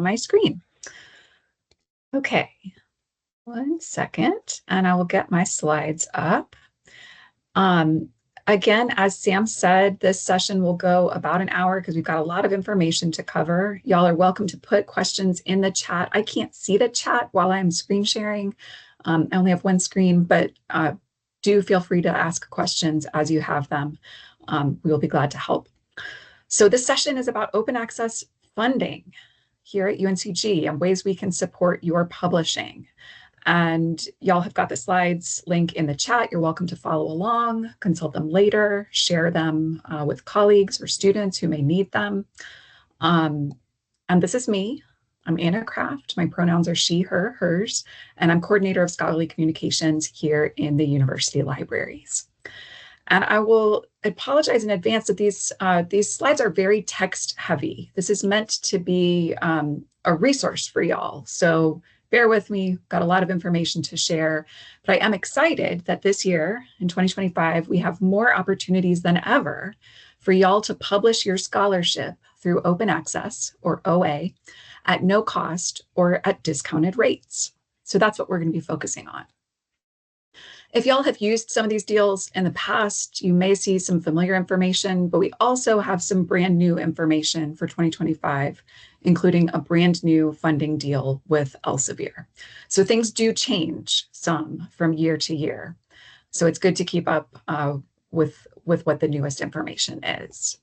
share my screen. Okay, 1 second, and I will get my slides up. Again, as Sam said, this session will go about an hour because we've got a lot of information to cover. Y'all are welcome to put questions in the chat. I can't see the chat while I'm screen sharing. I only have one screen, but do feel free to ask questions as you have them. We will be glad to help. So this session is about open access funding here at UNCG and ways we can support your publishing. And y'all have got the slides link in the chat. You're welcome to follow along, consult them later, share them with colleagues or students who may need them. And this is me. I'm Anna Kraft. My pronouns are she, her, hers, and I'm coordinator of scholarly communications here in the university libraries. And I will apologize in advance that these slides are very text heavy. This is meant to be a resource for y'all. So bear with me, got a lot of information to share, but I am excited that this year in 2025, we have more opportunities than ever for y'all to publish your scholarship through open access or OA at no cost or at discounted rates. So that's what we're going to be focusing on. If y'all have used some of these deals in the past, you may see some familiar information, but we also have some brand new information for 2025, including a brand new funding deal with Elsevier. So things do change some from year to year. So it's good to keep up with what the newest information is.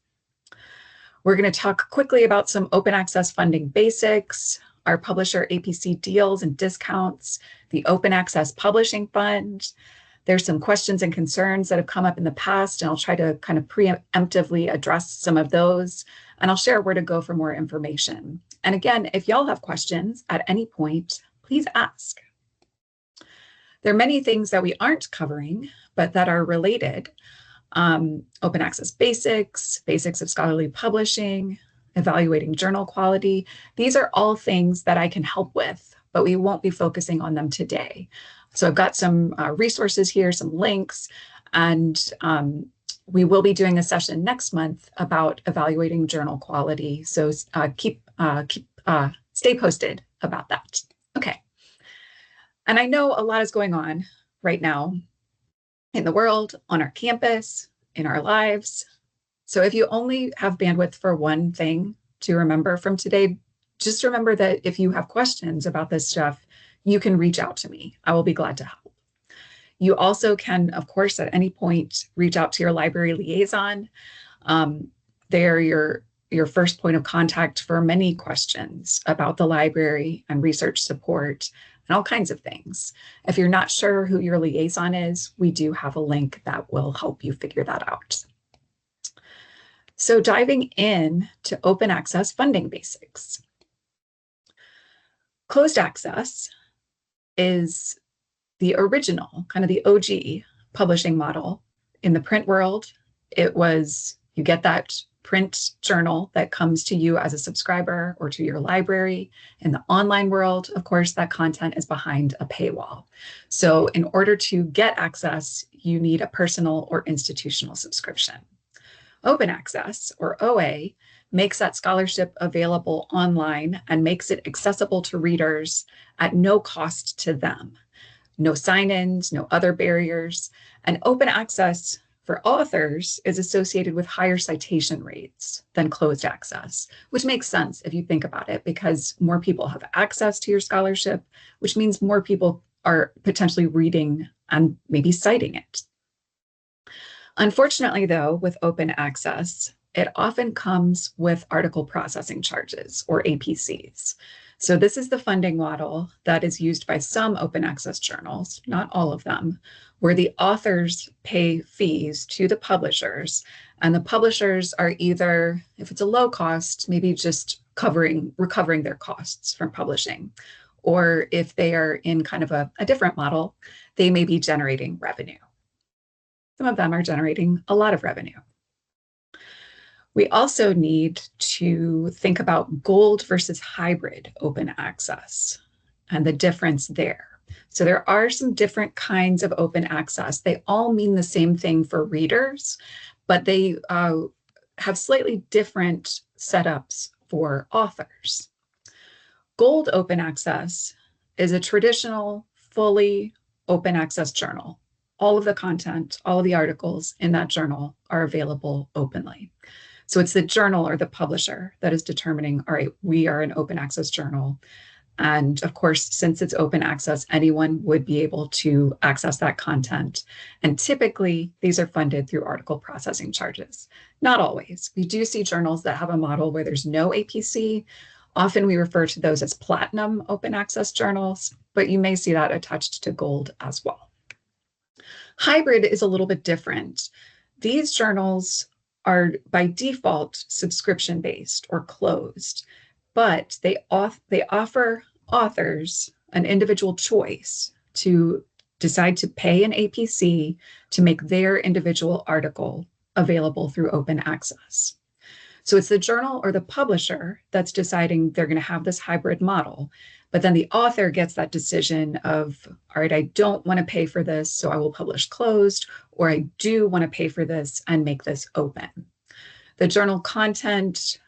We're going to talk quickly about some open access funding basics, our publisher APC deals and discounts, the Open Access Publishing Fund. There's some questions and concerns that have come up in the past, and I'll try to kind of preemptively address some of those, and I'll share where to go for more information. And again, if y'all have questions at any point, please ask. There are many things that we aren't covering, but that are related. Open access basics, basics of scholarly publishing, evaluating journal quality. These are all things that I can help with, but we won't be focusing on them today. So I've got some resources here, some links, and we will be doing a session next month about evaluating journal quality. So stay posted about that. Okay. And I know a lot is going on right now in the world, on our campus, in our lives. So if you only have bandwidth for one thing to remember from today, just remember that if you have questions about this stuff, you can reach out to me. I will be glad to help. You also can, of course, at any point, reach out to your library liaison. They're your first point of contact for many questions about the library and research support and all kinds of things. If you're not sure who your liaison is, we do have a link that will help you figure that out. So diving in to open access funding basics. Closed access is the original, kind of the OG publishing model. In the print world, it was you get that print journal that comes to you as a subscriber or to your library. In the online world, of course, that content is behind a paywall. So in order to get access, you need a personal or institutional subscription. Open access, or OA, makes that scholarship available online and makes it accessible to readers at no cost to them. No sign-ins, no other barriers, and open access for authors is associated with higher citation rates than closed access, which makes sense if you think about it, because more people have access to your scholarship, which means more people are potentially reading and maybe citing it. Unfortunately, though, with open access, it often comes with article processing charges, or APCs. So this is the funding model that is used by some open access journals, not all of them, where the authors pay fees to the publishers, and the publishers are either, if it's a low cost, maybe just recovering their costs from publishing, or if they are in kind of a different model, they may be generating revenue. Some of them are generating a lot of revenue. We also need to think about gold versus hybrid open access and the difference there. So there are some different kinds of open access. They all mean the same thing for readers, but they have slightly different setups for authors. Gold open access is a traditional, fully open access journal. All of the content, all of the articles in that journal are available openly. So it's the journal or the publisher that is determining, all right, we are an open access journal. And of course, since it's open access, anyone would be able to access that content. And typically, these are funded through article processing charges. Not always. We do see journals that have a model where there's no APC. Often we refer to those as platinum open access journals, but you may see that attached to gold as well. Hybrid is a little bit different. These journals are by default subscription-based or closed, but they offer authors an individual choice to decide to pay an APC to make their individual article available through open access. So it's the journal or the publisher that's deciding they're going to have this hybrid model, but then the author gets that decision of, all right, I don't want to pay for this, so I will publish closed, or I do want to pay for this and make this open. The journal content,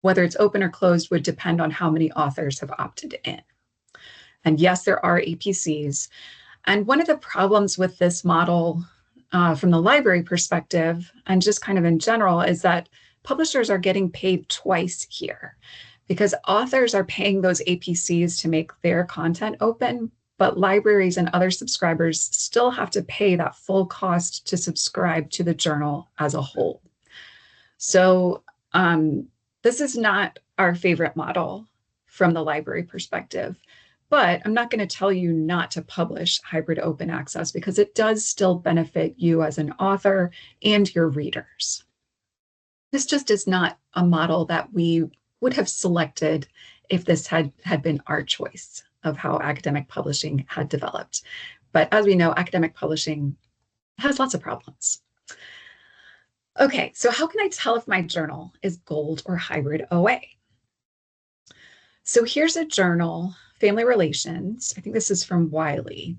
whether it's open or closed, would depend on how many authors have opted in. And yes, there are APCs. And one of the problems with this model from the library perspective, and just kind of in general, is that publishers are getting paid twice here because authors are paying those APCs to make their content open, but libraries and other subscribers still have to pay that full cost to subscribe to the journal as a whole. So this is not our favorite model from the library perspective, but I'm not going to tell you not to publish hybrid open access because it does still benefit you as an author and your readers. This just is not a model that we would have selected if this had been our choice of how academic publishing had developed. But as we know, academic publishing has lots of problems. Okay, so how can I tell if my journal is gold or hybrid OA? So here's a journal, Family Relations. I think this is from Wiley.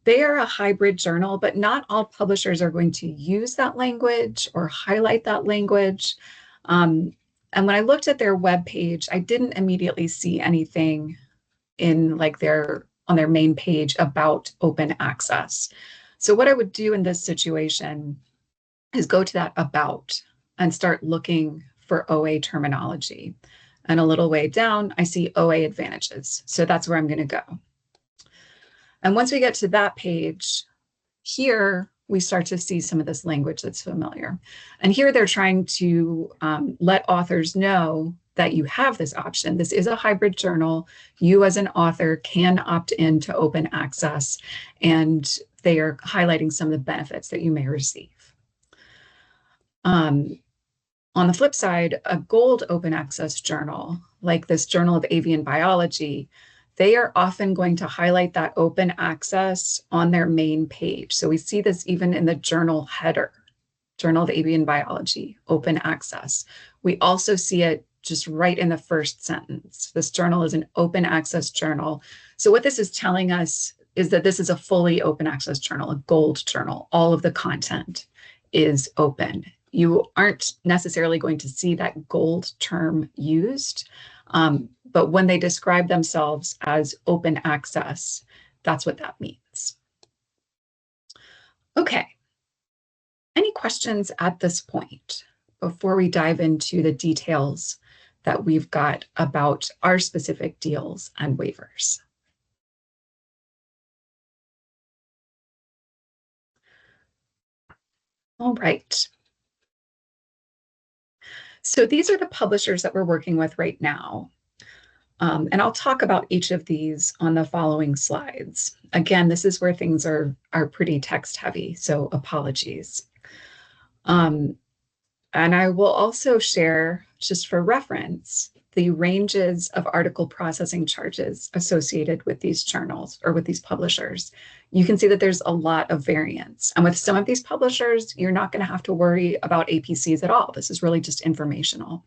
They are a hybrid journal, but not all publishers are going to use that language or highlight that language. And when I looked at their webpage, I didn't immediately see anything in like on their main page about open access. So what I would do in this situation is go to that about and start looking for OA terminology. And a little way down, I see OA advantages. So that's where I'm going to go. And once we get to that page, here we start to see some of this language that's familiar. And here they're trying to let authors know that you have this option. This is a hybrid journal. You as an author can opt in to open access, and they are highlighting some of the benefits that you may receive. On the flip side, a gold open access journal, like this Journal of Avian Biology, they are often going to highlight that open access on their main page. So we see this even in the journal header, Journal of Avian Biology, open access. We also see it just right in the first sentence. This journal is an open access journal. So what this is telling us is that this is a fully open access journal, a gold journal. All of the content is open. You aren't necessarily going to see that gold term used, but when they describe themselves as open access, that's what that means. Okay. Any questions at this point before we dive into the details that we've got about our specific deals and waivers? All right. So these are the publishers that we're working with right now. And I'll talk about each of these on the following slides. Again, this is where things are pretty text heavy, so apologies. And I will also share, just for reference, the ranges of article processing charges associated with these journals or with these publishers. You can see that there's a lot of variance. And with some of these publishers, you're not going to have to worry about APCs at all. This is really just informational.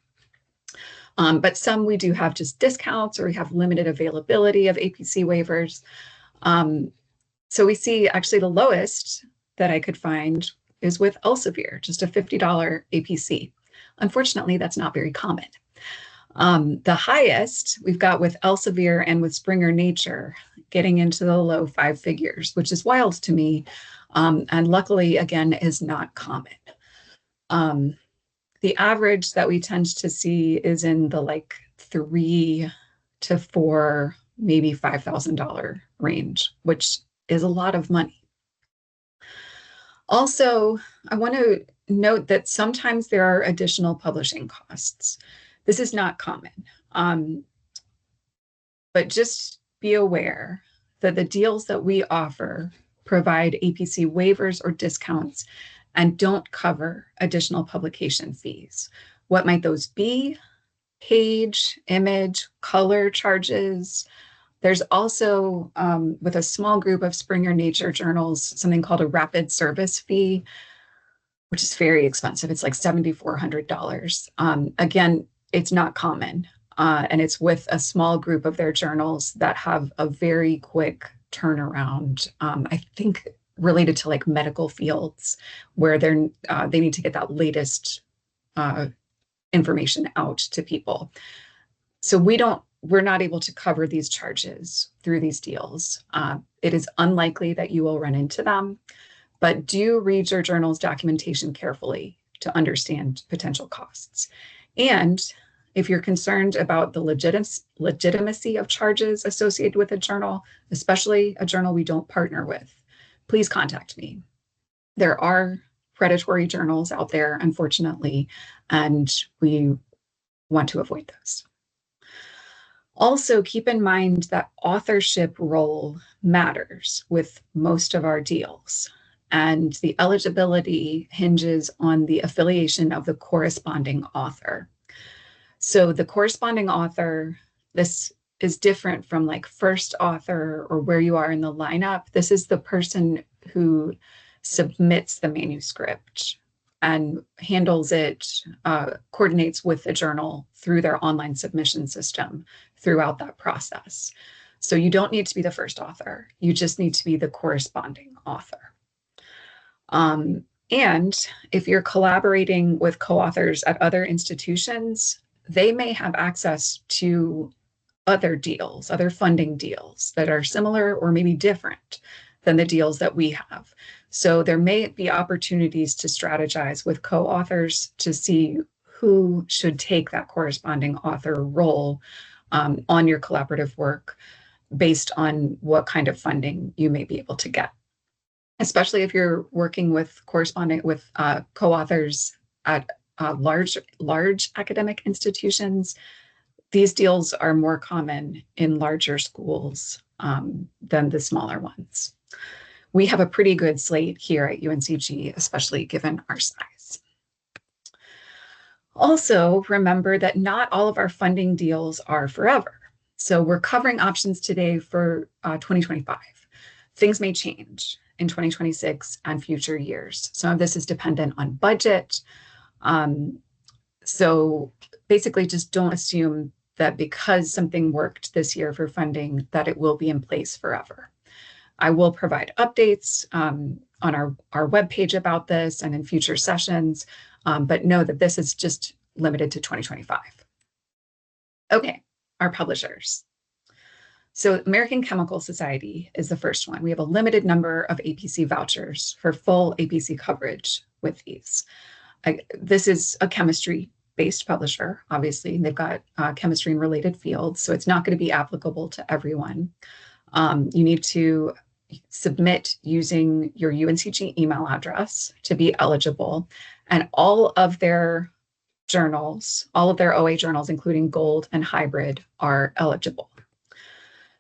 But some we do have just discounts, or we have limited availability of APC waivers. So we see actually the lowest that I could find is with Elsevier, just a $50 APC. Unfortunately, that's not very common. The highest we've got with Elsevier and with Springer Nature, getting into the low five figures, which is wild to me. And luckily, again, is not common. The average that we tend to see is in the like $3,000 to maybe $5,000 range, which is a lot of money. Also, I want to note that sometimes there are additional publishing costs. This is not common, but just be aware that the deals that we offer provide APC waivers or discounts and don't cover additional publication fees. What might those be? Page, image, color charges. There's also, with a small group of Springer Nature journals, something called a rapid service fee, which is very expensive. It's like $7,400. Again, it's not common. And it's with a small group of their journals that have a very quick turnaround. I think related to like medical fields where they need to get that latest information out to people. So we're not able to cover these charges through these deals. It is unlikely that you will run into them, but do read your journal's documentation carefully to understand potential costs. And if you're concerned about the legitimacy of charges associated with a journal, especially a journal we don't partner with, please contact me. There are predatory journals out there, unfortunately, and we want to avoid those. Also, keep in mind that authorship role matters with most of our deals, and the eligibility hinges on the affiliation of the corresponding author. So the corresponding author, this is different from like first author or where you are in the lineup. This is the person who submits the manuscript and handles it, coordinates with the journal through their online submission system throughout that process. So you don't need to be the first author. You just need to be the corresponding author. And if you're collaborating with co-authors at other institutions, they may have access to other deals, other funding deals that are similar or maybe different than the deals that we have. So there may be opportunities to strategize with co-authors to see who should take that corresponding author role on your collaborative work based on what kind of funding you may be able to get. Especially if you're working with co-authors at large academic institutions, these deals are more common in larger schools than the smaller ones. We have a pretty good slate here at UNCG, especially given our size. Also, remember that not all of our funding deals are forever. So we're covering options today for 2025. Things may change in 2026 and future years. Some of this is dependent on budget. So basically just don't assume that because something worked this year for funding, that it will be in place forever. I will provide updates on our webpage about this and in future sessions, but know that this is just limited to 2025. Okay, our publishers. So American Chemical Society is the first one. We have a limited number of APC vouchers for full APC coverage with these. This is a chemistry-based publisher, obviously. They've got chemistry and related fields, so it's not going to be applicable to everyone. You need to submit using your UNCG email address to be eligible. And all of their journals, all of their OA journals, including Gold and Hybrid, are eligible.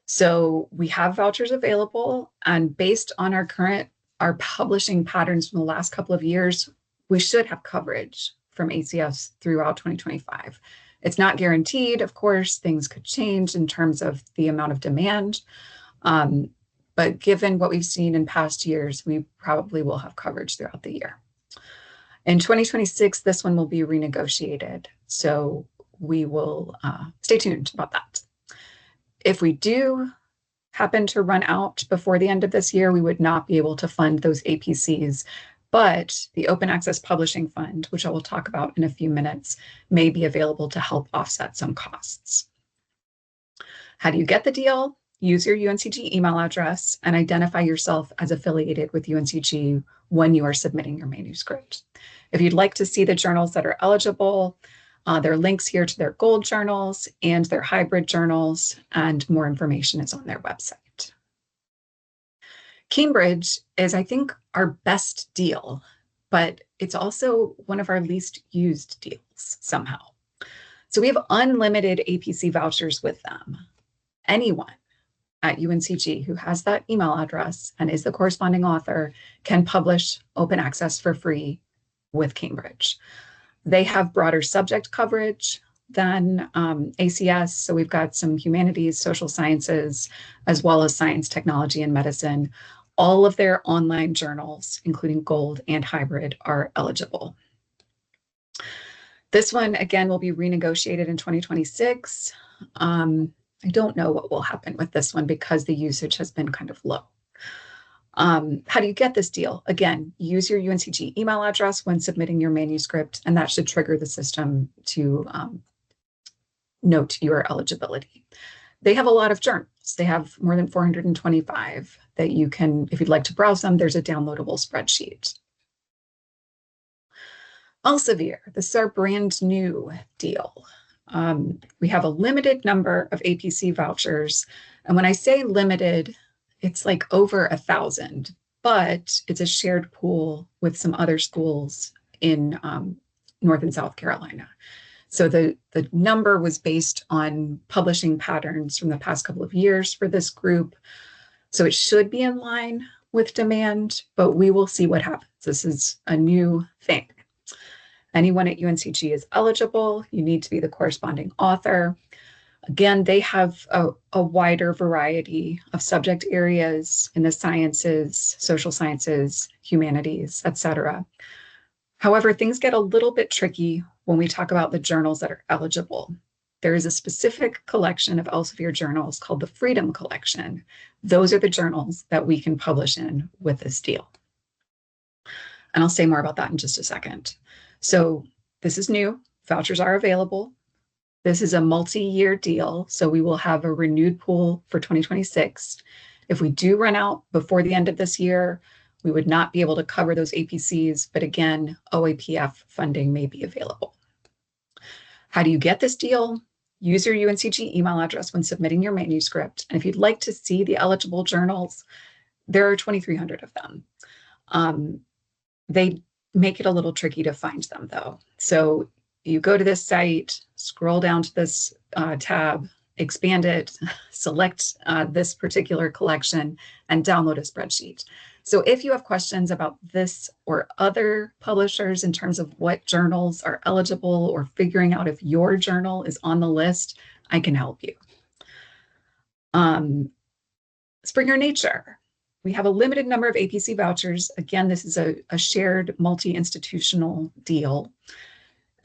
So we have vouchers available, and based on our publishing patterns from the last couple of years, we should have coverage from ACS throughout 2025. It's not guaranteed, of course, things could change in terms of the amount of demand. But given what we've seen in past years, we probably will have coverage throughout the year. In 2026, this one will be renegotiated. So we will stay tuned about that. If we do happen to run out before the end of this year, we would not be able to fund those APCs But the Open Access Publishing Fund, which I will talk about in a few minutes, may be available to help offset some costs. How do you get the deal? Use your UNCG email address and identify yourself as affiliated with UNCG when you are submitting your manuscript. If you'd like to see the journals that are eligible, there are links here to their gold journals and their hybrid journals, and more information is on their website. Cambridge is, I think, our best deal, but it's also one of our least used deals somehow. So we have unlimited APC vouchers with them. Anyone at UNCG who has that email address and is the corresponding author can publish open access for free with Cambridge. They have broader subject coverage than ACS. So we've got some humanities, social sciences, as well as science, technology, and medicine. All of their online journals, including gold and hybrid, are eligible. This one, again, will be renegotiated in 2026. I don't know what will happen with this one because the usage has been kind of low. How do you get this deal? Again, use your UNCG email address when submitting your manuscript, and that should trigger the system to note your eligibility. They have a lot of journals. They have more than 425 that you can, if you'd like to browse them, there's a downloadable spreadsheet. Elsevier, this is our brand new deal. We have a limited number of APC vouchers. And when I say limited, it's like over 1,000, but it's a shared pool with some other schools in North and South Carolina. So the number was based on publishing patterns from the past couple of years for this group. So it should be in line with demand, but we will see what happens. This is a new thing. Anyone at UNCG is eligible. You need to be the corresponding author. Again, they have a wider variety of subject areas in the sciences, social sciences, humanities, etc. However, things get a little bit tricky when we talk about the journals that are eligible. There is a specific collection of Elsevier journals called the Freedom Collection. Those are the journals that we can publish in with this deal. And I'll say more about that in just a second. So this is new. Vouchers are available. This is a multi-year deal, so we will have a renewed pool for 2026. If we do run out before the end of this year, we would not be able to cover those APCs, but again, OAPF funding may be available. How do you get this deal? Use your UNCG email address when submitting your manuscript. And if you'd like to see the eligible journals, there are 2,300 of them. They make it a little tricky to find them though. So you go to this site, scroll down to this tab, expand it, select this particular collection, and download a spreadsheet. So if you have questions about this or other publishers in terms of what journals are eligible or figuring out if your journal is on the list, I can help you. Springer Nature. We have a limited number of APC vouchers. Again, this is a shared multi-institutional deal.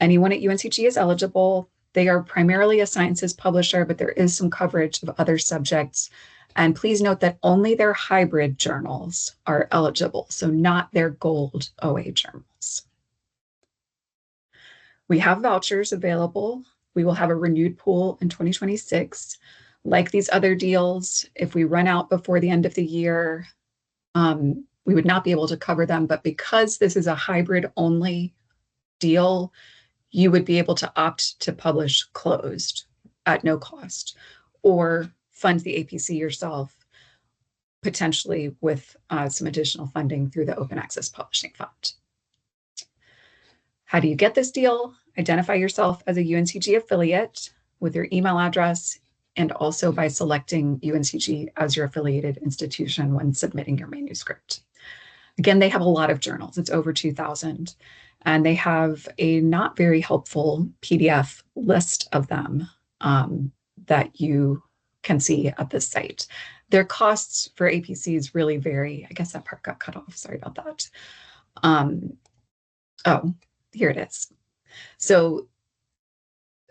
Anyone at UNCG is eligible. They are primarily a sciences publisher, but there is some coverage of other subjects. And please note that only their hybrid journals are eligible, so not their gold OA journals. We have vouchers available. We will have a renewed pool in 2026. Like these other deals, if we run out before the end of the year, we would not be able to cover them. But because this is a hybrid only deal, you would be able to opt to publish closed at no cost or fund the APC yourself, potentially with some additional funding through the Open Access Publishing Fund. How do you get this deal? Identify yourself as a UNCG affiliate with your email address and also by selecting UNCG as your affiliated institution when submitting your manuscript. Again, they have a lot of journals. It's over 2,000. And they have a not very helpful PDF list of them that you can see at this site. Their costs for APCs really vary. I guess that part got cut off. Sorry about that. Oh, here it is. So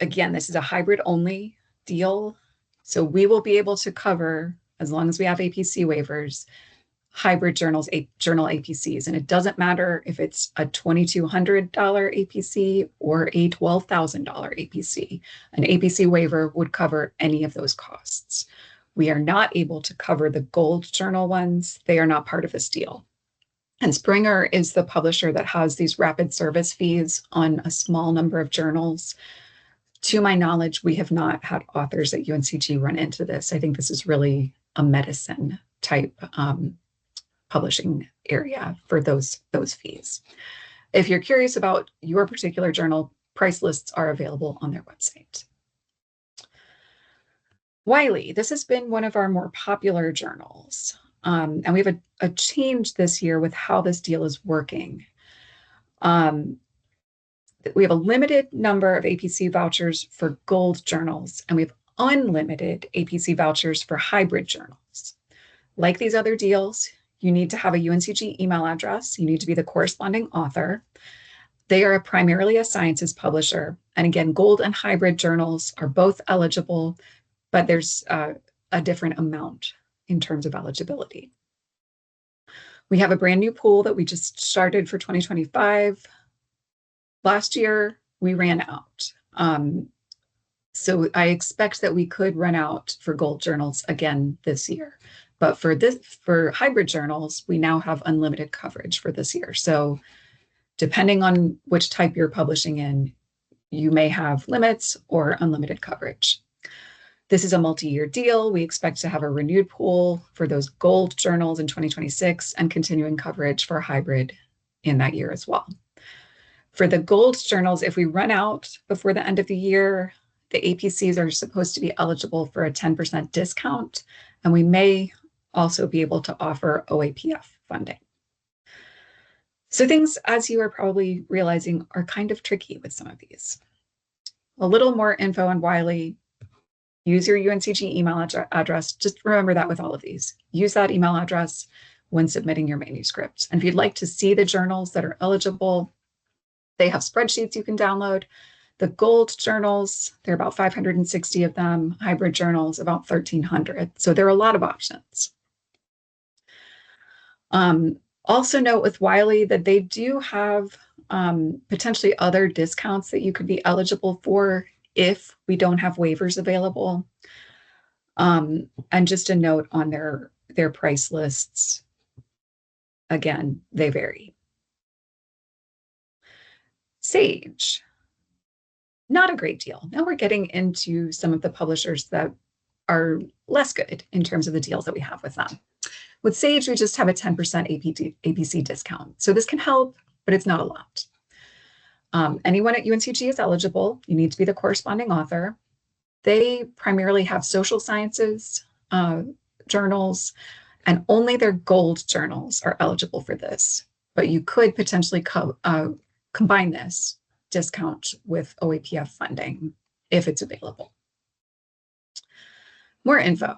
again, this is a hybrid only deal. So we will be able to cover, as long as we have APC waivers, hybrid journal APCs. And it doesn't matter if it's a $2,200 APC or a $12,000 APC. An APC waiver would cover any of those costs. We are not able to cover the gold journal ones. They are not part of this deal. And Springer is the publisher that has these rapid service fees on a small number of journals. To my knowledge, we have not had authors at UNCG run into this. I think this is really a medicine type publishing area for those fees. If you're curious about your particular journal, price lists are available on their website. Wiley, this has been one of our more popular journals. And we have a change this year with how this deal is working. We have a limited number of APC vouchers for gold journals, and we have unlimited APC vouchers for hybrid journals. Like these other deals, you need to have a UNCG email address. You need to be the corresponding author. They are primarily a sciences publisher. And again, gold and hybrid journals are both eligible, but there's a different amount in terms of eligibility. We have a brand new pool that we just started for 2025. Last year, we ran out. So I expect that we could run out for gold journals again this year. But for hybrid journals, we now have unlimited coverage for this year. So depending on which type you're publishing in, you may have limits or unlimited coverage. This is a multi-year deal. We expect to have a renewed pool for those gold journals in 2026 and continuing coverage for hybrid in that year as well. For the gold journals, if we run out before the end of the year, the APCs are supposed to be eligible for a 10% discount, and we may also be able to offer OAPF funding. So things, as you are probably realizing, are kind of tricky with some of these. A little more info on Wiley. Use your UNCG email address. Just remember that with all of these. Use that email address when submitting your manuscript. And if you'd like to see the journals that are eligible, they have spreadsheets you can download. The gold journals, there are about 560 of them. Hybrid journals, about 1,300. So there are a lot of options. Also note with Wiley that they do have potentially other discounts that you could be eligible for if we don't have waivers available. And just a note on their price lists. Again, they vary. Sage, not a great deal. Now we're getting into some of the publishers that are less good in terms of the deals that we have with them. With Sage, we just have a 10% APC discount. So this can help, but it's not a lot. Anyone at UNCG is eligible. You need to be the corresponding author. They primarily have social sciences journals, and only their gold journals are eligible for this. But you could potentially combine this discount with OAPF funding if it's available. More info.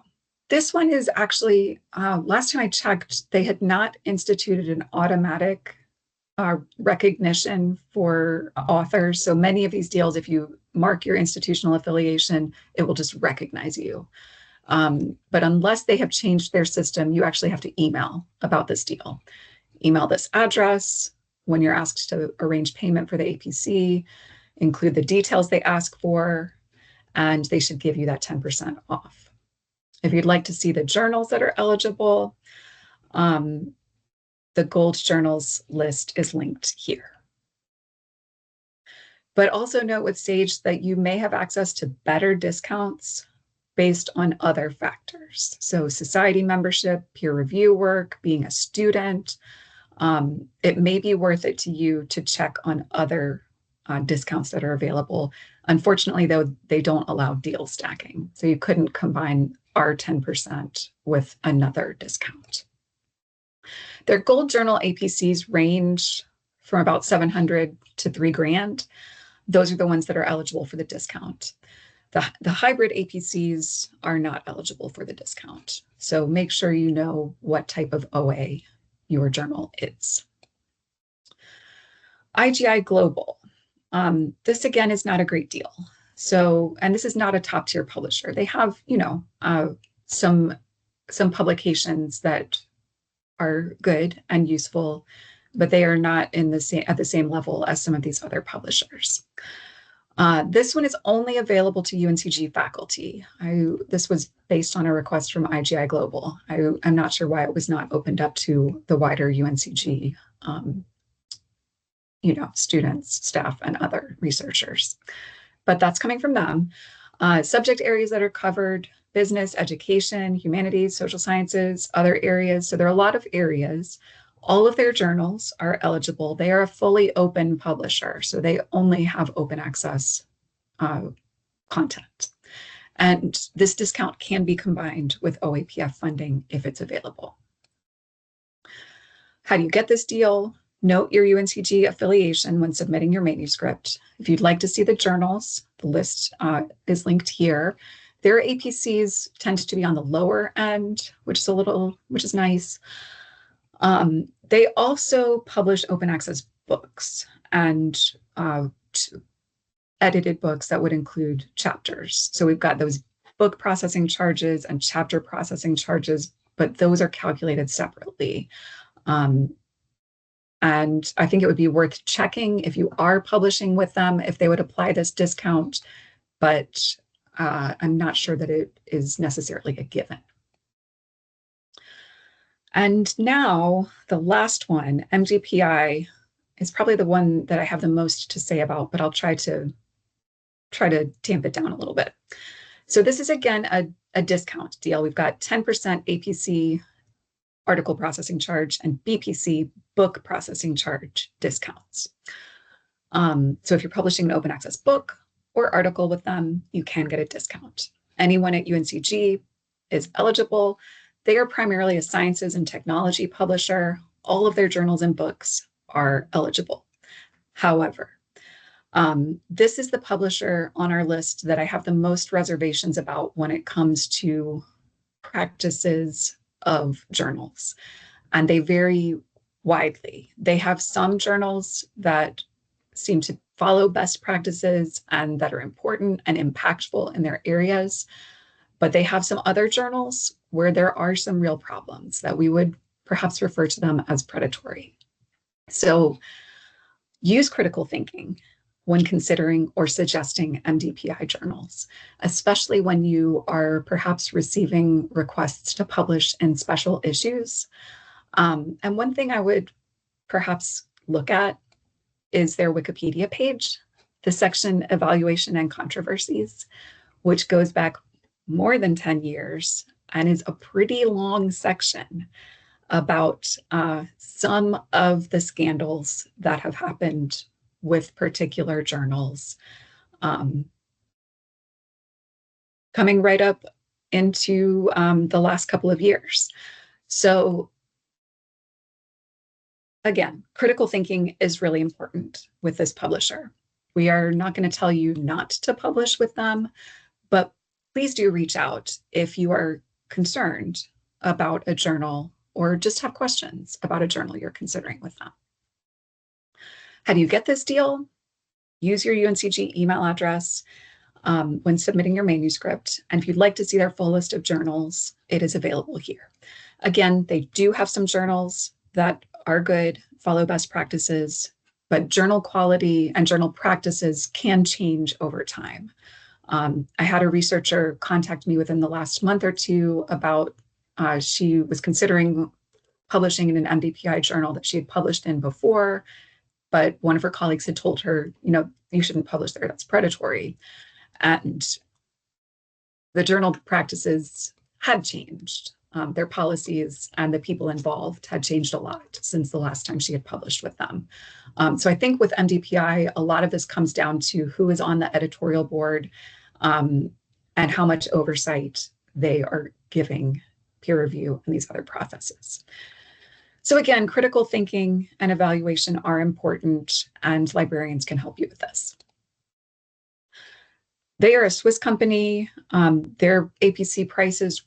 This one is actually, last time I checked, they had not instituted an automatic recognition for authors. So many of these deals, if you mark your institutional affiliation, it will just recognize you. But unless they have changed their system, you actually have to email about this deal. Email this address when you're asked to arrange payment for the APC, include the details they ask for, and they should give you that 10% off. If you'd like to see the journals that are eligible, the gold journals list is linked here. But also note with Sage that you may have access to better discounts based on other factors. So society membership, peer review work, being a student. It may be worth it to you to check on other discounts that are available. Unfortunately, though, they don't allow deal stacking. So you couldn't combine our 10% with another discount. Their gold journal APCs range from about $700 to $3,000. Those are the ones that are eligible for the discount. The hybrid APCs are not eligible for the discount. So make sure you know what type of OA your journal is. IGI Global. This again is not a great deal. So, and this is not a top tier publisher. They have, some publications that are good and useful, but they are not at the same level as some of these other publishers. This one is only available to UNCG faculty. This was based on a request from IGI Global. I'm not sure why it was not opened up to the wider UNCG, students, staff, and other researchers. But that's coming from them. Subject areas that are covered: business, education, humanities, social sciences, other areas. So there are a lot of areas. All of their journals are eligible. They are a fully open publisher, so they only have open access content. And this discount can be combined with OAPF funding if it's available. How do you get this deal? Note your UNCG affiliation when submitting your manuscript. If you'd like to see the journals, the list is linked here. Their APCs tend to be on the lower end, which is nice. They also publish open access books and edited books that would include chapters. So we've got those book processing charges and chapter processing charges, but those are calculated separately. And I think it would be worth checking if you are publishing with them, if they would apply this discount, but I'm not sure that it is necessarily a given. And now the last one, MGPI, is probably the one that I have the most to say about, but I'll try to tamp it down a little bit. So this is, again, a discount deal. We've got 10% APC article processing charge and BPC book processing charge discounts. So if you're publishing an open access book or article with them, you can get a discount. Anyone at UNCG is eligible. They are primarily a sciences and technology publisher. All of their journals and books are eligible. However, this is the publisher on our list that I have the most reservations about when it comes to practices of journals, and they vary widely. They have some journals that seem to follow best practices and that are important and impactful in their areas, but they have some other journals where there are some real problems that we would perhaps refer to them as predatory. So use critical thinking when considering or suggesting MDPI journals, especially when you are perhaps receiving requests to publish in special issues. And one thing I would perhaps look at is their Wikipedia page, the section Evaluation and Controversies, which goes back more than 10 years and is a pretty long section about some of the scandals that have happened with particular journals, coming right up into the last couple of years. So again, critical thinking is really important with this publisher. We are not going to tell you not to publish with them, but please do reach out if you are concerned about a journal or just have questions about a journal you're considering with them. How do you get this deal? Use your UNCG email address when submitting your manuscript. And if you'd like to see their full list of journals, it is available here. Again, they do have some journals that are good, follow best practices, but journal quality and journal practices can change over time. I had a researcher contact me within the last month or two about she was considering publishing in an MDPI journal that she had published in before, but one of her colleagues had told her, you shouldn't publish there, that's predatory. And the journal practices had changed. Their policies and the people involved had changed a lot since the last time she had published with them. So I think with MDPI, a lot of this comes down to who is on the editorial board and how much oversight they are giving peer review and these other processes. So again, critical thinking and evaluation are important, and librarians can help you with this. They are a Swiss company. Their APC prices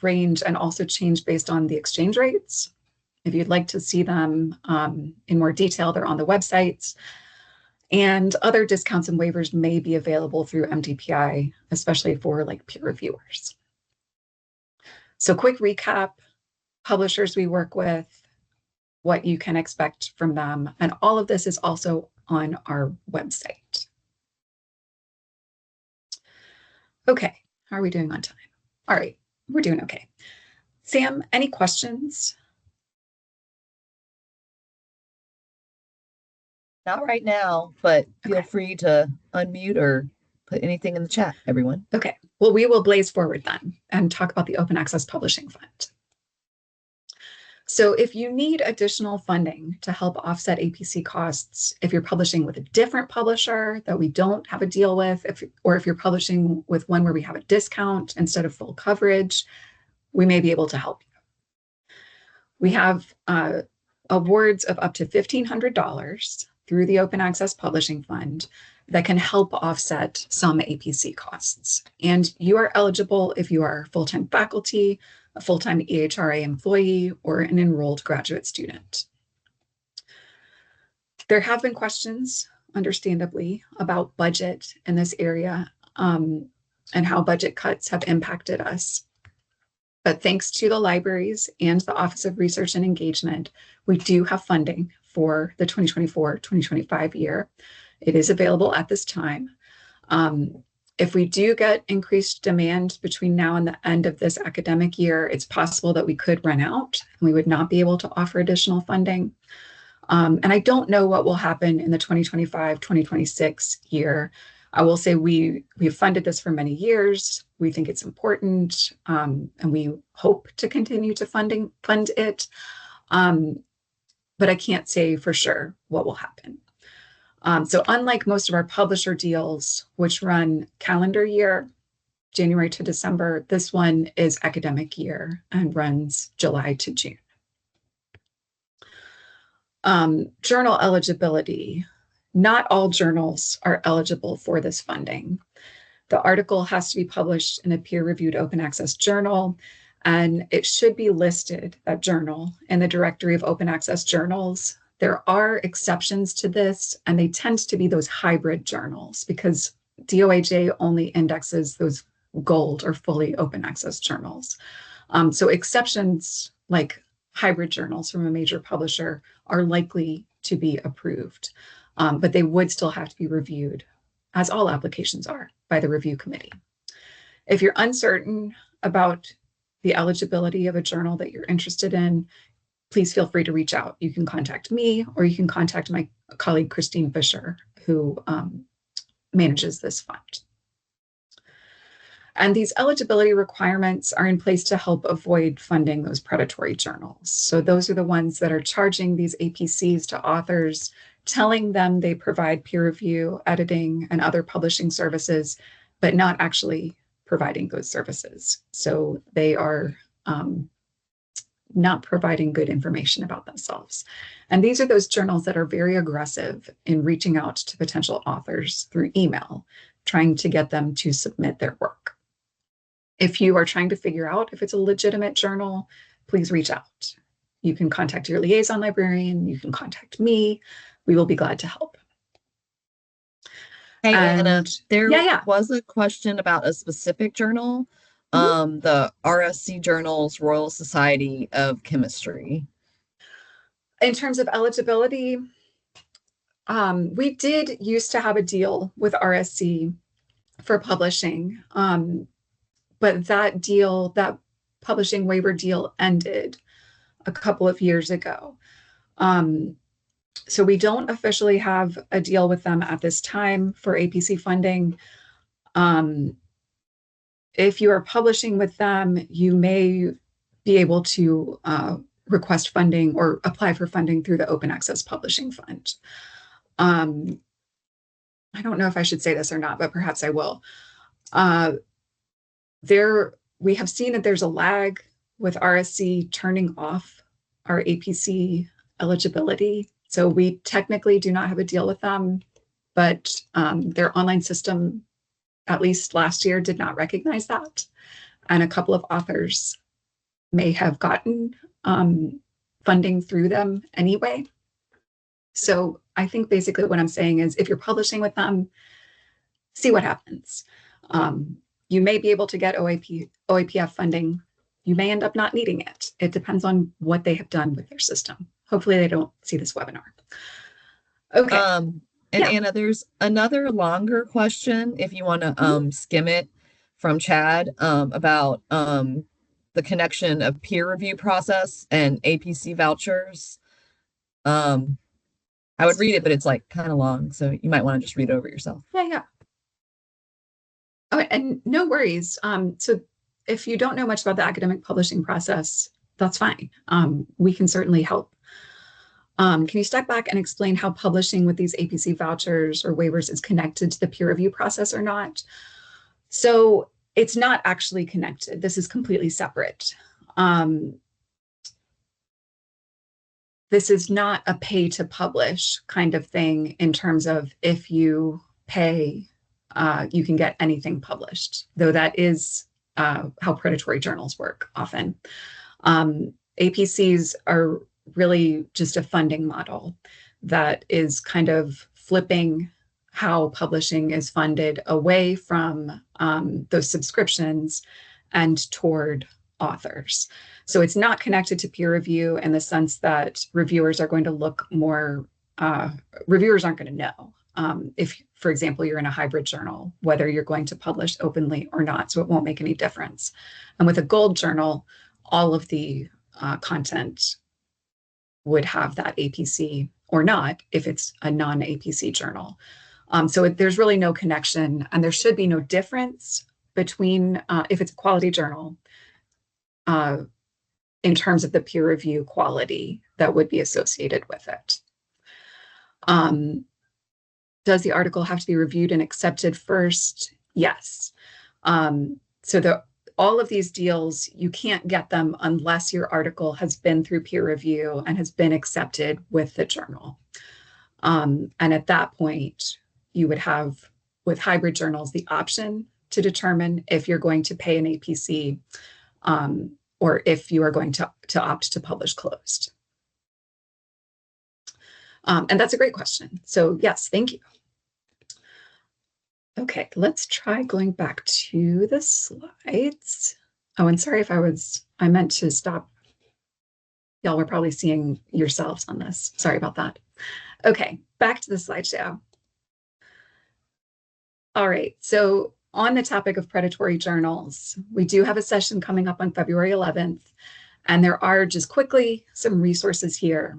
range and also change based on the exchange rates. If you'd like to see them in more detail, they're on the websites. And other discounts and waivers may be available through MDPI, especially for peer reviewers. So quick recap. publishers we work with, what you can expect from them. And all of this is also on our website. Okay, how are we doing on time? All right, we're doing okay. Sam, any questions? Not right now, but feel free to unmute or put anything in the chat, everyone. Okay, well, we will blaze forward then and talk about the Open Access Publishing Fund. So if you need additional funding to help offset APC costs, if you're publishing with a different publisher that we don't have a deal with, or if you're publishing with one where we have a discount instead of full coverage, we may be able to help you. We have awards of up to $1,500 through the Open Access Publishing Fund that can help offset some APC costs. And you are eligible if you are full-time faculty, a full-time EHRA employee, or an enrolled graduate student. There have been questions, understandably, about budget in this area and how budget cuts have impacted us. But thanks to the libraries and the Office of Research and Engagement, we do have funding for the 2024-2025 year. It is available at this time. If we do get increased demand between now and the end of this academic year, it's possible that we could run out and we would not be able to offer additional funding. And I don't know what will happen in the 2025-2026 year. I will say we've funded this for many years. We think it's important, and we hope to continue to fund it. But I can't say for sure what will happen. So unlike most of our publisher deals, which run calendar year, January to December, this one is academic year and runs July to June. Journal eligibility. Not all journals are eligible for this funding. The article has to be published in a peer-reviewed open access journal, and it should be listed, that journal, in the directory of open access journals. There are exceptions to this, and they tend to be those hybrid journals because DOAJ only indexes those gold or fully open access journals. So exceptions like hybrid journals from a major publisher are likely to be approved, but they would still have to be reviewed, as all applications are, by the review committee. If you're uncertain about the eligibility of a journal that you're interested in, please feel free to reach out. You can contact me, or you can contact my colleague, Christine Fisher, who manages this fund. And these eligibility requirements are in place to help avoid funding those predatory journals. So those are the ones that are charging these APCs to authors, telling them they provide peer review, editing, and other publishing services, but not actually providing those services. So they are not providing good information about themselves. And these are those journals that are very aggressive in reaching out to potential authors through email, trying to get them to submit their work. If you are trying to figure out if it's a legitimate journal, please reach out. You can contact your liaison librarian, you can contact me. We will be glad to help. Hey, Anna, there was a question about a specific journal, the RSC Journals Royal Society of Chemistry. In terms of eligibility, we did used to have a deal with RSC for publishing, but that deal, that publishing waiver deal, ended a couple of years ago. So we don't officially have a deal with them at this time for APC funding. If you are publishing with them, you may be able to request funding or apply for funding through the Open Access Publishing Fund. I don't know if I should say this or not, but perhaps I will. We have seen that there's a lag with RSC turning off our APC eligibility. So we technically do not have a deal with them, but their online system, at least last year, did not recognize that. And a couple of authors may have gotten funding through them anyway. So I think basically what I'm saying is if you're publishing with them, see what happens. You may be able to get OAPF funding you may end up not needing it. It depends on what they have done with their system. Hopefully they don't see this webinar. Okay. And yeah. Anna, there's another longer question if you want to skim it from Chad about the connection of peer review process and APC vouchers. I would read it, but it's like kind of long, so you might want to just read it over yourself. Yeah. Oh, and no worries. So if you don't know much about the academic publishing process, that's fine. We can certainly help. Can you step back and explain how publishing with these APC vouchers or waivers is connected to the peer review process or not? So it's not actually connected. This is completely separate. This is not a pay to publish kind of thing in terms of if you pay, you can get anything published, though that is how predatory journals work often. APCs are really just a funding model that is kind of flipping how publishing is funded away from those subscriptions and toward authors. So it's not connected to peer review in the sense that reviewers are going to look more, reviewers aren't going to know if, for example, you're in a hybrid journal, whether you're going to publish openly or not. So it won't make any difference. And with a gold journal, all of the content would have that APC or not if it's a non-APC journal. So there's really no connection, and there should be no difference between if it's a quality journal in terms of the peer review quality that would be associated with it. Does the article have to be reviewed and accepted first? Yes. So all of these deals, you can't get them unless your article has been through peer review and has been accepted with the journal. And at that point, you would have, with hybrid journals, the option to determine if you're going to pay an APC or if you are going to opt to publish closed. And that's a great question. So yes, thank you. Okay, let's try going back to the slides. Oh, and sorry if I meant to stop. Y'all were probably seeing yourselves on this. Sorry about that. Okay, back to the slideshow. All right, so on the topic of predatory journals, we do have a session coming up on February 11th, and there are just quickly some resources here.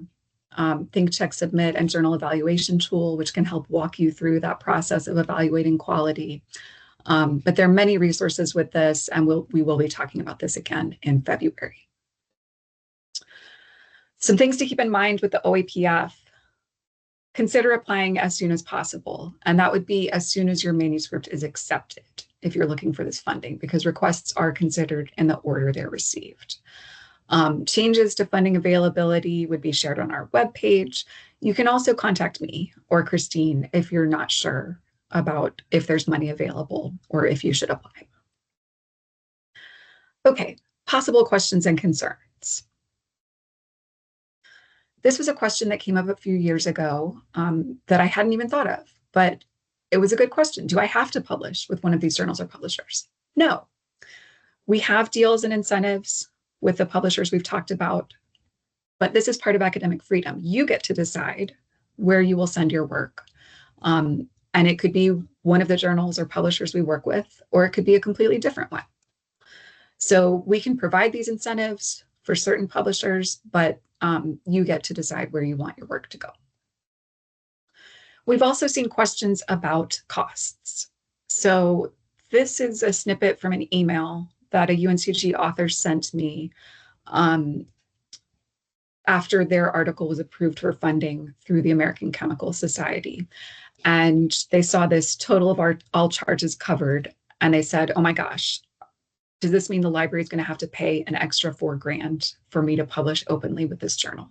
Think, Check, Submit, and Journal Evaluation Tool, which can help walk you through that process of evaluating quality. But there are many resources with this, and we will be talking about this again in February. Some things to keep in mind with the OAPF. Consider applying as soon as possible, and that would be as soon as your manuscript is accepted if you're looking for this funding, because requests are considered in the order they're received. Changes to funding availability would be shared on our webpage. You can also contact me or Christine if you're not sure about if there's money available or if you should apply. Okay, possible questions and concerns. This was a question that came up a few years ago that I hadn't even thought of, but it was a good question. Do I have to publish with one of these journals or publishers? No. We have deals and incentives with the publishers we've talked about, but this is part of academic freedom. You get to decide where you will send your work. And it could be one of the journals or publishers we work with, or it could be a completely different one. So we can provide these incentives for certain publishers, but you get to decide where you want your work to go. We've also seen questions about costs. So this is a snippet from an email that a UNCG author sent me after their article was approved for funding through the American Chemical Society. And they saw this total of all charges covered, and they said, oh my gosh, does this mean the library is going to have to pay an extra $4,000 for me to publish openly with this journal?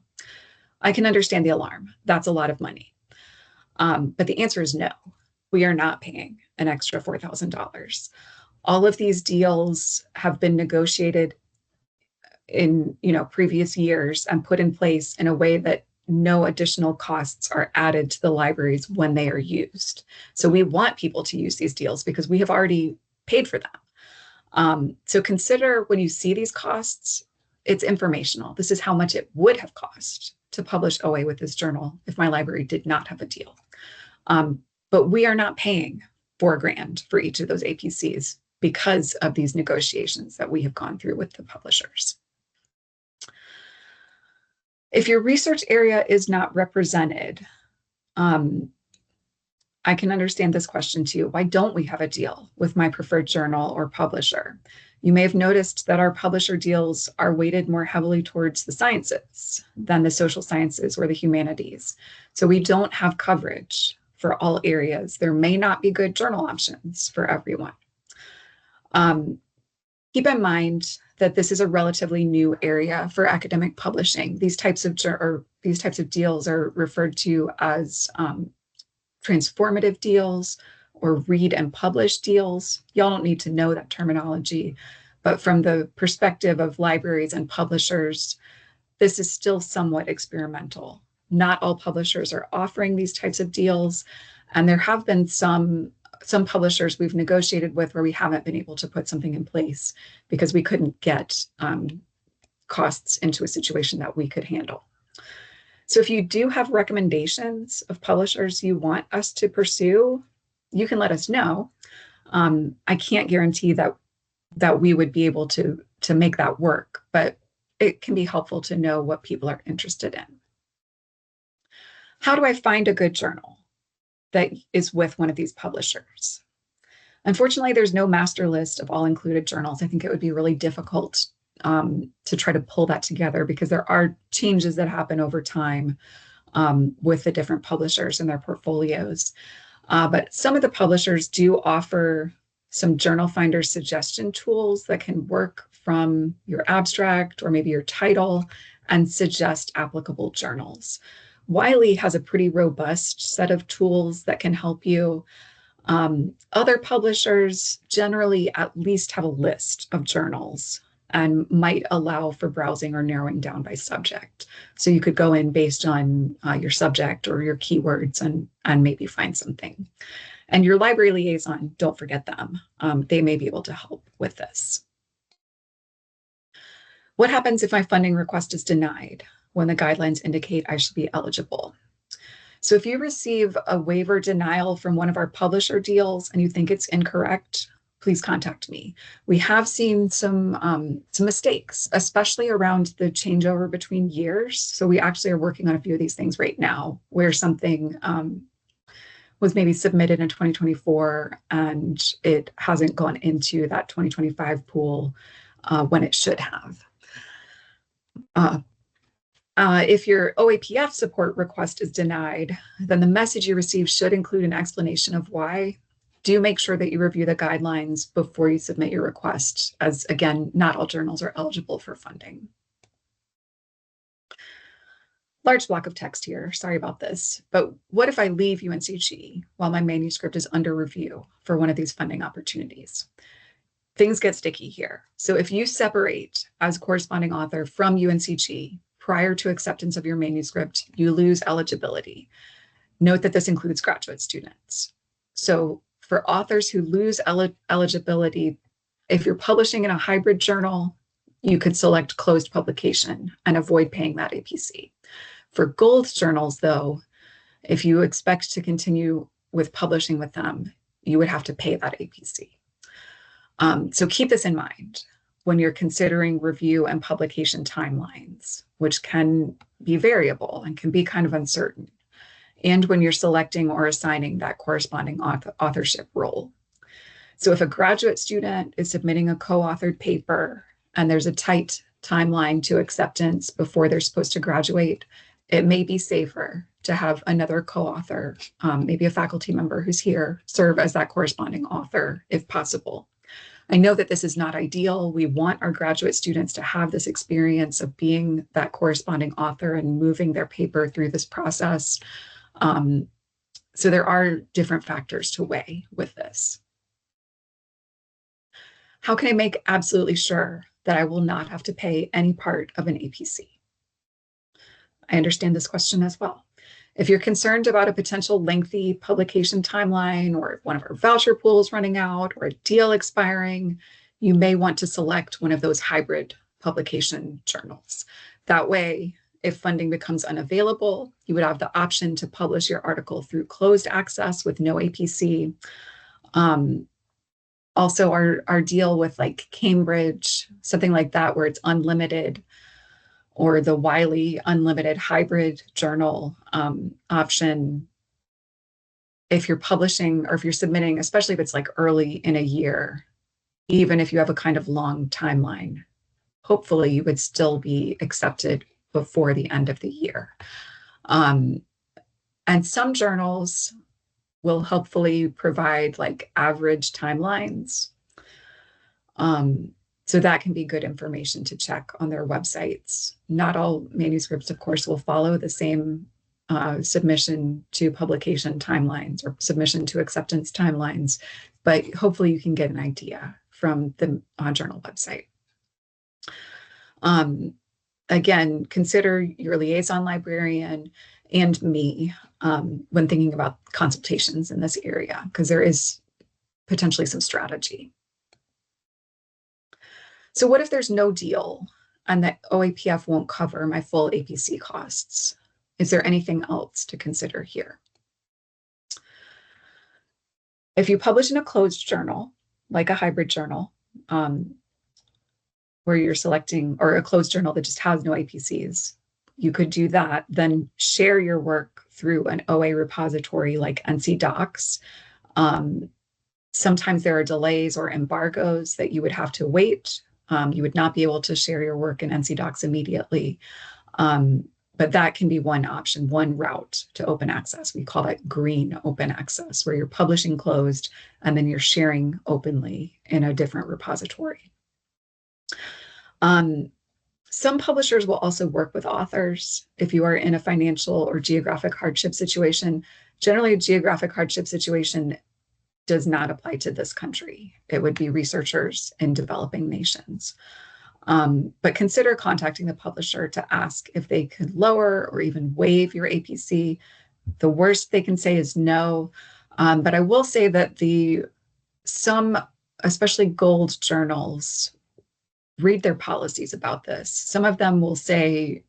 I can understand the alarm. That's a lot of money. But the answer is no. We are not paying an extra $4,000. All of these deals have been negotiated in previous years and put in place in a way that no additional costs are added to the libraries when they are used. So we want people to use these deals because we have already paid for them. So consider when you see these costs, it's informational. This is how much it would have cost to publish OA with this journal if my library did not have a deal. But we are not paying $4,000 for each of those APCs because of these negotiations that we have gone through with the publishers. If your research area is not represented, I can understand this question too. Why don't we have a deal with my preferred journal or publisher? You may have noticed that our publisher deals are weighted more heavily towards the sciences than the social sciences or the humanities. So we don't have coverage for all areas. There may not be good journal options for everyone. Keep in mind that this is a relatively new area for academic publishing. These types of deals are referred to as transformative deals or read and publish deals. Y'all don't need to know that terminology, but from the perspective of libraries and publishers, this is still somewhat experimental. Not all publishers are offering these types of deals, and there have been some publishers we've negotiated with where we haven't been able to put something in place because we couldn't get costs into a situation that we could handle. So if you do have recommendations of publishers you want us to pursue, you can let us know. I can't guarantee that we would be able to make that work, but it can be helpful to know what people are interested in. How do I find a good journal that is with one of these publishers? Unfortunately, there's no master list of all included journals. I think it would be really difficult to try to pull that together because there are changes that happen over time with the different publishers and their portfolios. But some of the publishers do offer some journal finder suggestion tools that can work from your abstract or maybe your title and suggest applicable journals. Wiley has a pretty robust set of tools that can help you. Other publishers generally at least have a list of journals and might allow for browsing or narrowing down by subject. So you could go in based on your subject or your keywords and maybe find something. And your library liaison, don't forget them. They may be able to help with this. What happens if my funding request is denied when the guidelines indicate I should be eligible? So if you receive a waiver denial from one of our publisher deals and you think it's incorrect, please contact me. We have seen some mistakes, especially around the changeover between years. So we actually are working on a few of these things right now where something was maybe submitted in 2024 and it hasn't gone into that 2025 pool when it should have. If your OAPF support request is denied, then the message you receive should include an explanation of why. Do make sure that you review the guidelines before you submit your request, as again, not all journals are eligible for funding. Large block of text here, sorry about this, but what if I leave UNCG while my manuscript is under review for one of these funding opportunities? Things get sticky here. So if you separate as corresponding author from UNCG prior to acceptance of your manuscript, you lose eligibility. Note that this includes graduate students. So for authors who lose eligibility, if you're publishing in a hybrid journal, you could select closed publication and avoid paying that APC. For gold journals, though, if you expect to continue with publishing with them, you would have to pay that APC. So keep this in mind when you're considering review and publication timelines, which can be variable and can be kind of uncertain, and when you're selecting or assigning that corresponding authorship role. So if a graduate student is submitting a co-authored paper and there's a tight timeline to acceptance before they're supposed to graduate, it may be safer to have another co-author, maybe a faculty member who's here, serve as that corresponding author if possible. I know that this is not ideal. We want our graduate students to have this experience of being that corresponding author and moving their paper through this process. So there are different factors to weigh with this. How can I make absolutely sure that I will not have to pay any part of an APC? I understand this question as well. If you're concerned about a potential lengthy publication timeline, or if one of our voucher pools running out, or a deal expiring, you may want to select one of those hybrid publication journals. That way, if funding becomes unavailable, you would have the option to publish your article through closed access with no APC. Also, our deal with like Cambridge, something like that, where it's unlimited, or the Wiley unlimited hybrid journal option. If you're publishing or if you're submitting, especially if it's like early in a year, even if you have a kind of long timeline, hopefully you would still be accepted before the end of the year. Um, and some journals will helpfully provide like average timelines. Um, so that can be good information to check on their websites. Not all manuscripts, of course, will follow the same submission to publication timelines or submission to acceptance timelines, but hopefully you can get an idea from the journal website. Again, consider your liaison librarian and me when thinking about consultations in this area, because there is potentially some strategy. So what if there's no deal and that OAPF won't cover my full APC costs? Is there anything else to consider here? If you publish in a closed journal, like a hybrid journal, where you're selecting, or a closed journal that just has no APCs, you could do that, then share your work through an OA repository like NC Docs. Sometimes there are delays or embargoes that you would have to wait. You would not be able to share your work in NC Docs immediately. But that can be one option, one route to open access. We call that green open access, where you're publishing closed and then you're sharing openly in a different repository. Some publishers will also work with authors if you are in a financial or geographic hardship situation. Generally, a geographic hardship situation does not apply to this country. It would be researchers in developing nations. But consider contacting the publisher to ask if they could lower or even waive your APC. The worst they can say is no. But I will say that some, especially gold journals, read their policies about this. Some of them will say,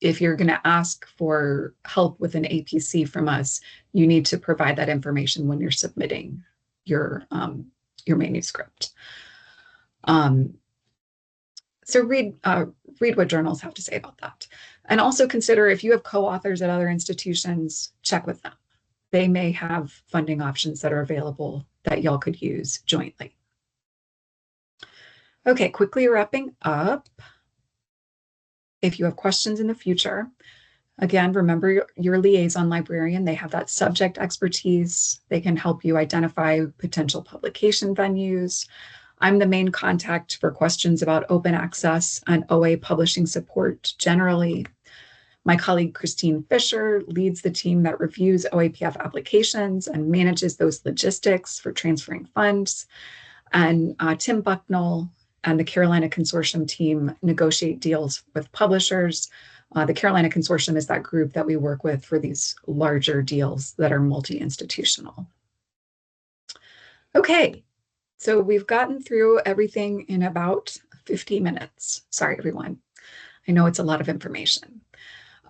if you're going to ask for help with an APC from us, you need to provide that information when you're submitting your manuscript. So read what journals have to say about that. And also consider, if you have co-authors at other institutions, check with them. They may have funding options that are available that y'all could use jointly. Okay, quickly wrapping up. If you have questions in the future, again, remember your liaison librarian. They have that subject expertise. They can help you identify potential publication venues. I'm the main contact for questions about open access and OA publishing support generally. My colleague Christine Fisher leads the team that reviews OAPF applications and manages those logistics for transferring funds. And Tim Bucknell and the Carolina Consortium team negotiate deals with publishers. The Carolina Consortium is that group that we work with for these larger deals that are multi-institutional. Okay, so we've gotten through everything in about 50 minutes. Sorry, everyone. I know it's a lot of information.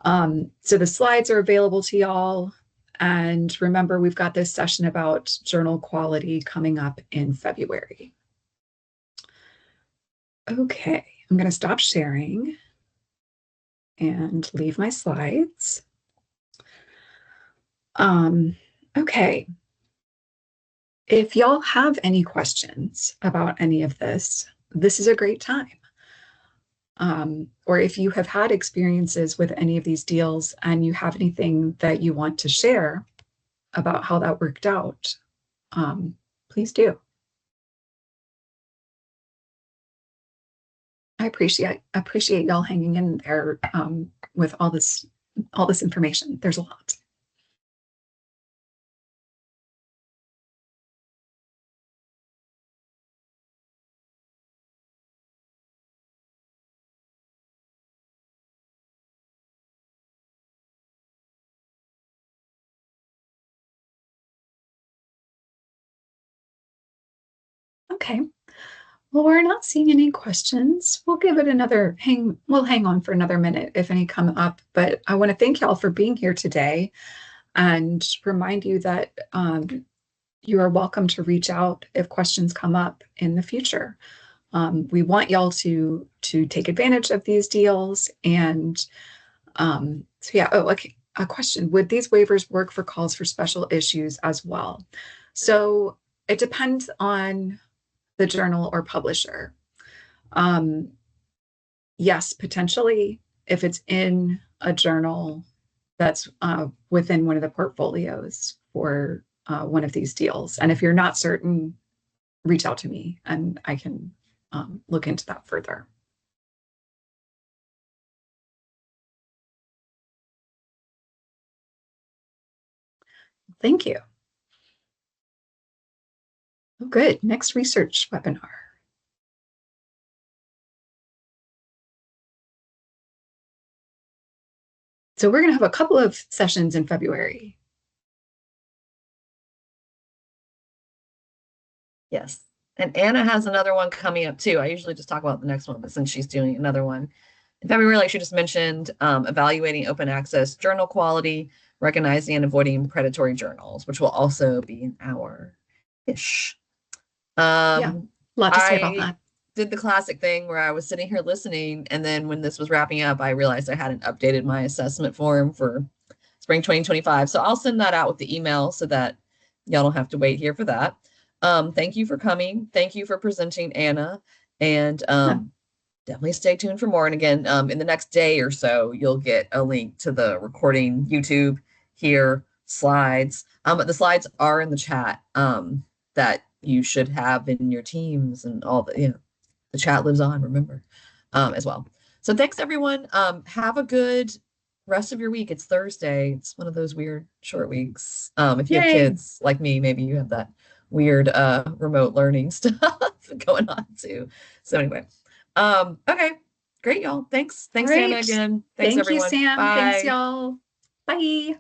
So the slides are available to y'all. And remember, we've got this session about journal quality coming up in February. Okay, I'm going to stop sharing and leave my slides. Okay. If y'all have any questions about any of this, this is a great time. Or if you have had experiences with any of these deals and you have anything that you want to share about how that worked out, please do. I appreciate y'all hanging in there with all this information. There's a lot. Okay. Well, we're not seeing any questions. We'll give it another we'll hang on for another minute if any come up. But I want to thank y'all for being here today and remind you that you are welcome to reach out if questions come up in the future. We want y'all to take advantage of these deals. And so yeah, oh, like a question, would these waivers work for calls for special issues as well? So it depends on the journal or publisher. Um, yes, potentially, if it's in a journal that's within one of the portfolios for one of these deals. And if you're not certain, reach out to me and I can look into that further. Thank you. Oh, good. Next research webinar. So we're going to have a couple of sessions in February. Yes. And Anna has another one coming up too. I usually just talk about the next one, but since she's doing another one in February, like she just mentioned, evaluating open access journal quality, recognizing and avoiding predatory journals, which will also be an hour-ish. Yeah, a lot to say about I that. did the classic thing where I was sitting here listening, and then when this was wrapping up, I realized I hadn't updated my assessment form for spring 2025. So I'll send that out with the email so that y'all don't have to wait here for that. Thank you for coming. Thank you for presenting, Anna. And Yeah. definitely stay tuned for more. And again, in the next day or so, you'll get a link to the recording YouTube here, slides. But the slides are in the chat that you should have in your teams and all the chat lives on, remember, as well. So thanks everyone. Have a good rest of your week. It's Thursday. It's one of those weird short weeks. If you have Yay. kids like me, maybe you have that weird remote learning stuff going on too. So anyway, okay, great, y'all. Thanks. All Thanks, Hannah, right. again. Thanks, Thank you, everyone. Sam. Thanks, Bye. y'all. Bye.